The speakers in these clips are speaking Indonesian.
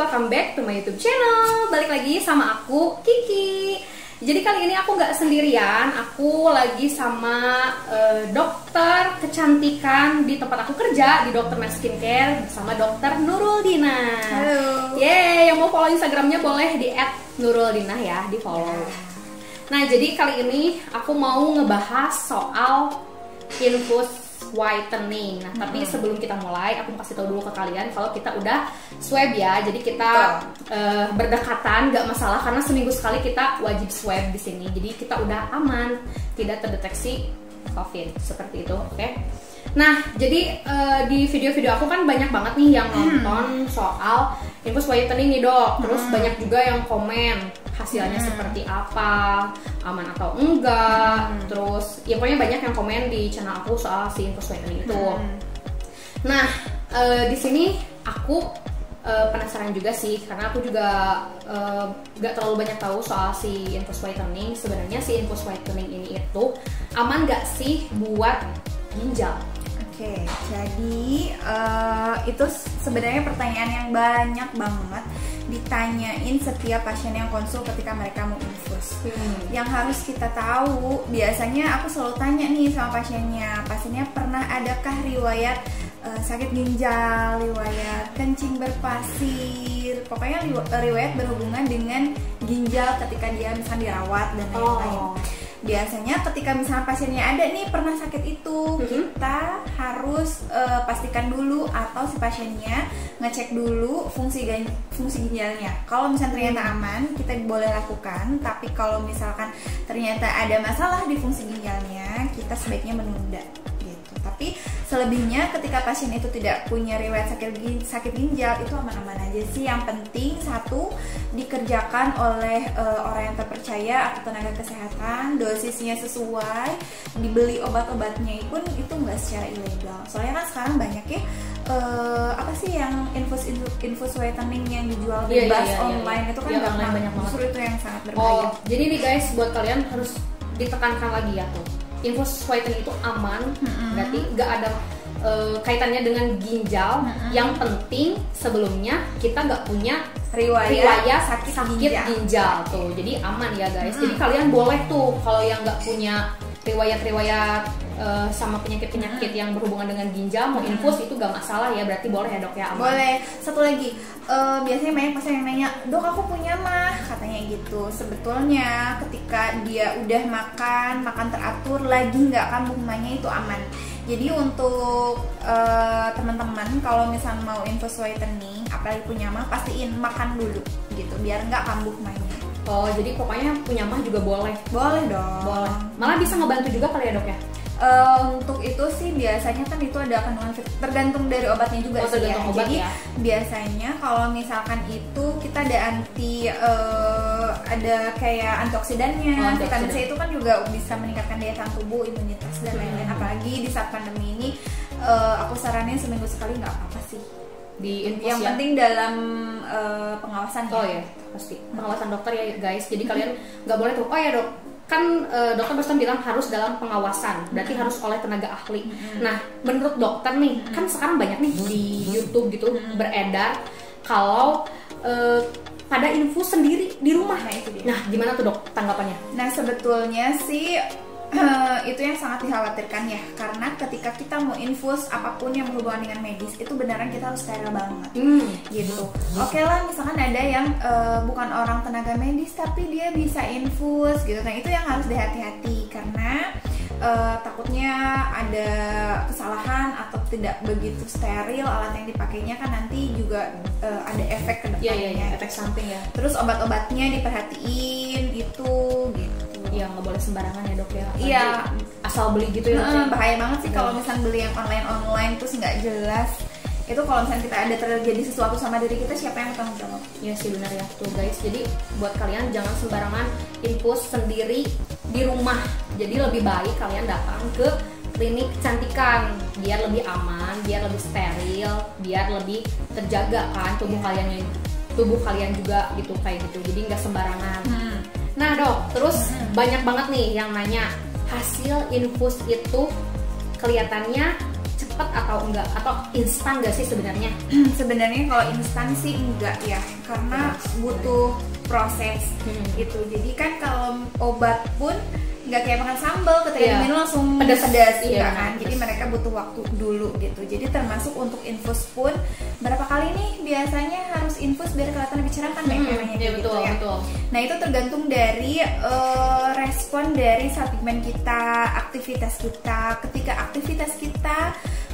welcome back to my YouTube channel. Balik lagi sama aku, Kiki. Jadi kali ini aku nggak sendirian, aku lagi sama dokter kecantikan di tempat aku kerja, di Dr. Mer Skincare bersama Dr. Nurul Dina. Halo. Yeay, yang mau follow Instagramnya boleh di @nuruldina ya, di follow. Nah, jadi kali ini aku mau ngebahas soal infus whitening. Nah, tapi sebelum kita mulai, aku mau kasih tahu dulu ke kalian kalau kita udah swab ya. Jadi kita berdekatan, nggak masalah karena seminggu sekali kita wajib swab di sini. Jadi kita udah aman, tidak terdeteksi COVID seperti itu, oke? Nah, jadi di video-video aku kan banyak banget nih yang nonton soal infus whitening nih dok. Terus banyak juga yang komen hasilnya seperti apa, aman atau enggak. Terus ya pokoknya banyak yang komen di channel aku soal si infus whitening itu. Nah, di sini aku penasaran juga sih karena aku juga nggak terlalu banyak tahu soal si infus whitening. Sebenarnya si infus whitening ini itu aman nggak sih buat ginjal? Oke, jadi itu sebenarnya pertanyaan yang banyak banget ditanyain setiap pasien yang konsul ketika mereka mau infus. Yang harus kita tahu, biasanya aku selalu tanya nih sama pasiennya pernah adakah riwayat sakit ginjal, riwayat kencing berpasir, pokoknya riwayat berhubungan dengan ginjal ketika dia misalnya dirawat dan lain-lain. Biasanya ketika misalnya pasiennya ada nih pernah sakit itu, kita harus pastikan dulu atau si pasiennya ngecek dulu fungsi ginjalnya. Kalau misalnya ternyata aman, kita boleh lakukan. Tapi kalau misalkan ternyata ada masalah di fungsi ginjalnya, kita sebaiknya menunda gitu. Tapi selebihnya ketika pasien itu tidak punya riwayat sakit ginjal, itu aman-aman aja sih. Yang penting satu, dikerjakan oleh orang yang terpercaya atau tenaga kesehatan, dosisnya sesuai, dibeli obat-obatnya pun itu nggak secara ilegal. Soalnya kan sekarang banyak ya apa sih yang infus whitening yang dijual bebas online itu kan banyak justru itu yang sangat berbahaya. Jadi nih guys, buat kalian harus ditekankan lagi ya tuh, infus whitening itu aman, berarti nggak ada kaitannya dengan ginjal. Yang penting sebelumnya kita nggak punya riwayat sakit ginjal tuh, jadi aman ya guys. Jadi kalian boleh tuh kalau yang nggak punya riwayat sama penyakit-penyakit yang berhubungan dengan ginjal mau infus itu gak masalah ya, berarti boleh ya dok ya, aman. Boleh. Satu lagi, biasanya banyak pasien yang nanya, dok aku punya mah, katanya gitu. Sebetulnya ketika dia udah makan teratur lagi nggak kambuh mahnya itu aman. Jadi untuk teman-teman kalau misalnya mau infus whitening apalagi punya mah, pastiin makan dulu gitu biar nggak kambuh mahnya. Oh, jadi pokoknya punya mah juga boleh? Boleh dong. Boleh. Malah bisa ngebantu juga kali ya dok ya? Untuk itu sih biasanya kan itu ada kandungan tergantung dari obatnya juga sih ya. Jadi biasanya kalau misalkan itu kita ada ada kayak antioksidannya, vitamin C itu kan juga bisa meningkatkan daya tahan tubuh, imunitas dan lain-lain. Apalagi di saat pandemi ini, aku saranin seminggu sekali nggak apa-apa sih. Yang penting dalam pengawasan ya. Oh ya, pasti pengawasan dokter ya guys. Jadi kalian nggak boleh tuh, oh ya dok, kan dokter barusan bilang harus dalam pengawasan, berarti harus oleh tenaga ahli. Nah, menurut dokter nih, kan sekarang banyak nih di YouTube gitu beredar kalau pada infus sendiri di rumah. Nah, gimana tuh dok tanggapannya? Nah, sebetulnya sih itu yang sangat dikhawatirkan ya, karena ketika kita mau infus apapun yang berhubungan dengan medis itu beneran kita harus steril banget gitu. Oke lah, misalkan ada yang bukan orang tenaga medis tapi dia bisa infus gitu. Nah, itu yang harus dihati-hati karena takutnya ada kesalahan atau tidak begitu steril alat yang dipakainya, kan nanti juga ada efek ke depannya. Efek samping ya. Terus obat-obatnya diperhatiin itu gitu. Iya, nggak boleh sembarangan ya dok ya. Iya, asal beli gitu ya. Bahaya banget sih kalau misalnya beli yang online terus nggak jelas. Itu kalau misalnya kita ada terjadi sesuatu sama diri kita, siapa yang bertanggung jawab? Iya sih, benar ya tuh guys. Jadi buat kalian jangan sembarangan infus sendiri di rumah. Jadi lebih baik kalian datang ke klinik kecantikan biar lebih aman, biar lebih steril, biar lebih terjaga kan tubuh kalian juga gitu, kayak gitu. Jadi nggak sembarangan. Nah dok, terus banyak banget nih yang nanya hasil infus itu kelihatannya cepet atau enggak, atau instan gak sih sebenarnya? Sebenarnya kalau instan sih enggak ya, karena butuh proses gitu. Jadi kan kalau obat pun nggak kayak makan sambal, ketika diminum langsung pedas gitu kan. Jadi mereka butuh waktu dulu gitu. Jadi termasuk untuk infus pun berapa kali nih biasanya harus infus biar kelihatan lebih cerah kan merahnya gitu betul, ya. Betul. Nah itu tergantung dari respon dari sel pigmen kita, aktivitas kita. Ketika aktivitas kita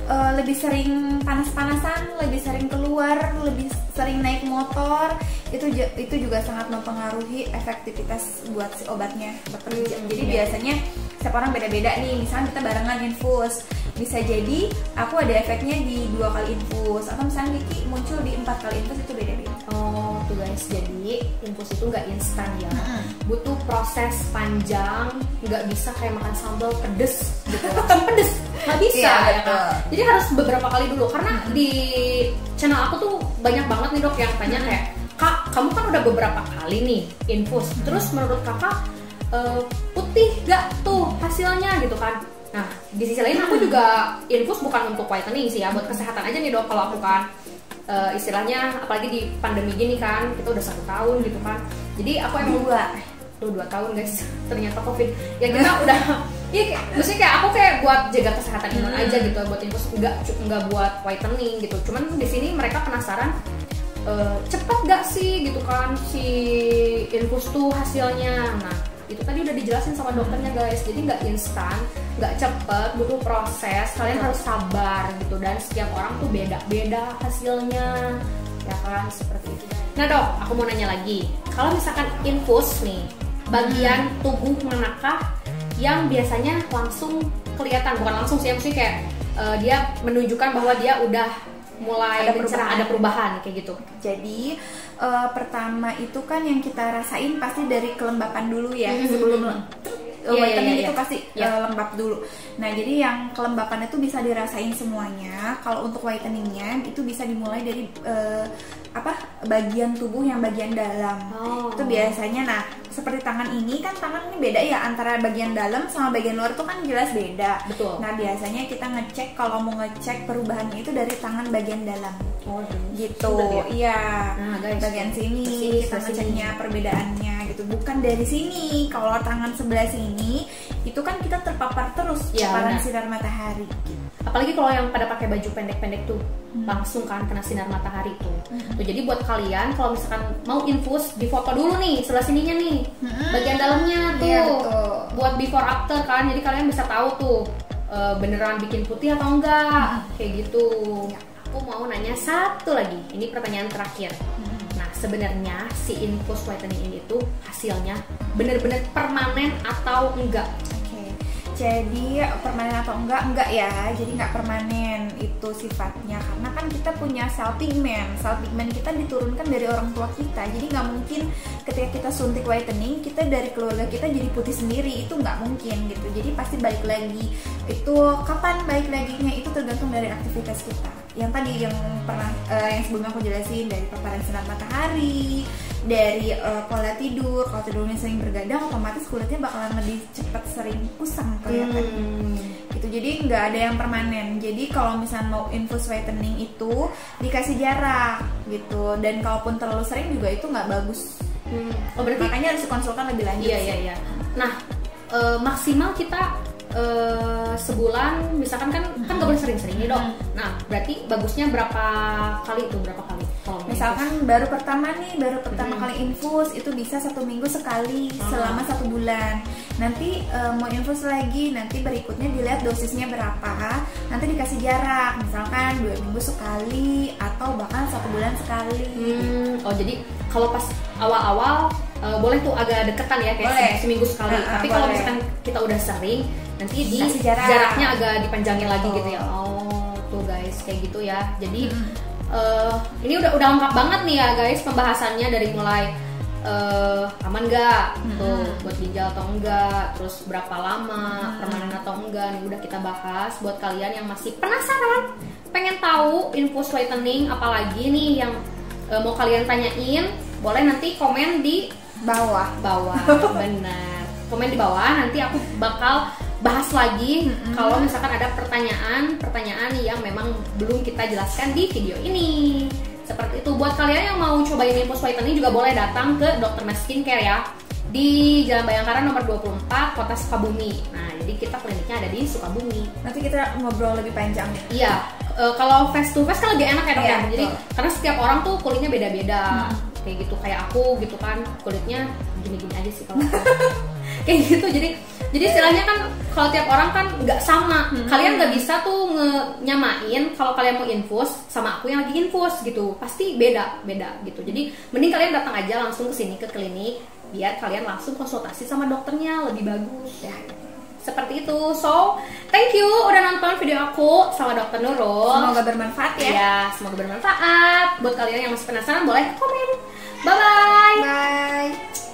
lebih sering panas-panasan, lebih sering keluar, lebih sering naik motor, itu juga sangat mempengaruhi efektivitas buat si obatnya bekerja. Jadi biasanya setiap orang beda-beda nih. Misalnya kita barengan infus, bisa jadi aku ada efeknya di 2 kali infus, atau misalnya Kiki muncul di 4 kali infus, itu beda-beda. Oh tuh guys, jadi infus itu nggak instan ya, butuh proses panjang, nggak bisa kayak makan sambal pedes gitu, langsung pedes, nggak bisa ya kan. Jadi harus beberapa kali dulu, karena di channel aku tuh banyak banget nih dok yang tanya kayak, Kak, kamu kan udah beberapa kali nih infus, terus menurut kakak putih gak tuh hasilnya gitu kan. Nah di sisi lain aku juga infus bukan untuk whitening sih ya, buat kesehatan aja nih dok kalau aku kan. Istilahnya apalagi di pandemi gini kan, kita udah 1 tahun gitu kan, jadi aku emang 2 tahun guys ternyata covid ya, kita udah iya maksudnya kayak aku kayak buat jaga kesehatan imun aja gitu, buat infus, nggak buat whitening gitu. Cuman di sini mereka penasaran cepet gak sih gitu kan si infus tuh hasilnya. Nah itu tadi udah dijelasin sama dokternya guys, jadi nggak instan, nggak cepet, butuh proses, kalian harus sabar gitu, dan setiap orang tuh beda-beda hasilnya ya kan, seperti itu. Nah dok, aku mau nanya lagi, kalau misalkan infus nih, bagian tubuh manakah yang biasanya langsung kelihatan, bukan langsung sih, maksudnya kayak dia menunjukkan bahwa dia udah mulai ada perubahan kayak gitu. Jadi pertama itu kan yang kita rasain pasti dari kelembapan dulu ya, sebelum whitening itu pasti lembab dulu. Nah jadi yang kelembapan itu bisa dirasain semuanya. Kalau untuk whiteningnya itu bisa dimulai dari bagian tubuh yang bagian dalam. Itu biasanya, nah seperti tangan ini kan, tangan ini beda ya antara bagian dalam sama bagian luar tuh kan jelas beda. Betul. Nah biasanya kita ngecek, kalau mau ngecek perubahannya itu dari tangan bagian dalam. Gitu. Iya. Nah, guys, bagian sini kita ngeceknya perbedaannya gitu. Bukan dari sini. Kalau tangan sebelah sini itu kan kita terpapar terus paparan sinar matahari. Apalagi kalau yang pada pakai baju pendek-pendek tuh langsung kan kena sinar matahari tuh. Tuh jadi buat kalian kalau misalkan mau infus, difoto dulu nih sebelah sininya nih, bagian dalamnya tuh, buat before after kan. Jadi kalian bisa tahu tuh beneran bikin putih atau enggak, kayak gitu. Aku mau nanya satu lagi, ini pertanyaan terakhir. Nah sebenarnya si infus whitening ini tuh hasilnya bener-bener permanen atau enggak? Jadi permanen atau enggak ya, jadi nggak permanen itu sifatnya, karena kan kita punya sel pigmen kita diturunkan dari orang tua kita, jadi nggak mungkin ketika kita suntik whitening kita dari keluarga kita jadi putih sendiri, itu nggak mungkin gitu. Jadi pasti balik lagi, itu kapan balik laginya itu tergantung dari aktivitas kita. Yang tadi yang yang sebelumnya aku jelasin, dari paparan sinar matahari, dari pola tidur. Kalau tidurnya sering bergadang, otomatis kulitnya bakalan lebih cepat sering kusam kelihatan gitu. Jadi nggak ada yang permanen. Jadi kalau misalnya mau infus whitening itu dikasih jarak gitu, dan kalaupun terlalu sering juga itu nggak bagus. Berarti makanya harus dikonsulkan lebih lanjut. Iya. Nah maksimal kita sebulan misalkan kan nggak boleh sering-sering nih dok. Nah berarti bagusnya berapa kali tuh, berapa kali? Misalkan baru pertama kali infus itu bisa 1 minggu sekali selama 1 bulan. Nanti mau infus lagi, nanti berikutnya dilihat dosisnya berapa, nanti dikasih jarak, misalkan 2 minggu sekali atau bahkan 1 bulan sekali. Oh jadi kalau pas awal-awal boleh tuh agak deketan ya, kayak seminggu sekali. Tapi kalau misalkan kita udah sering, nanti jaraknya agak dipanjangin lagi gitu ya. Oh tuh guys, kayak gitu ya. Jadi ini udah lengkap banget nih ya guys pembahasannya, dari mulai aman nggak tuh buat ginjal atau enggak, terus berapa lama, permanen atau enggak, nih udah kita bahas. Buat kalian yang masih penasaran, pengen tahu infus whitening apalagi nih yang mau kalian tanyain, boleh nanti komen di bawah benar, komen di bawah, nanti aku bakal bahas lagi kalau misalkan ada pertanyaan yang memang belum kita jelaskan di video ini. Seperti itu. Buat kalian yang mau cobain Infus Whitening juga boleh datang ke Dr. Mesh Skincare ya, di Jalan Bayangkara nomor 24, Kota Sukabumi. Nah, jadi kita kliniknya ada di Sukabumi. Nanti kita ngobrol lebih panjang nih. Iya, kalau face to face kan lebih enak ya dok ya. Jadi betul. karena setiap orang tuh kulitnya beda-beda. Kayak gitu, kayak aku gitu kan, kulitnya gini-gini aja sih kalau aku. Kayak gitu. Jadi istilahnya kan kalau tiap orang kan nggak sama. Kalian nggak bisa tuh nyamain kalau kalian mau infus sama aku yang lagi infus gitu. Pasti beda gitu. Jadi mending kalian datang aja langsung ke sini ke klinik biar kalian langsung konsultasi sama dokternya, lebih bagus ya. Seperti itu. So, thank you udah nonton video aku sama Dokter Nurul. Semoga bermanfaat ya. Ya, semoga bermanfaat. Buat kalian yang masih penasaran boleh komen. Bye bye. Bye.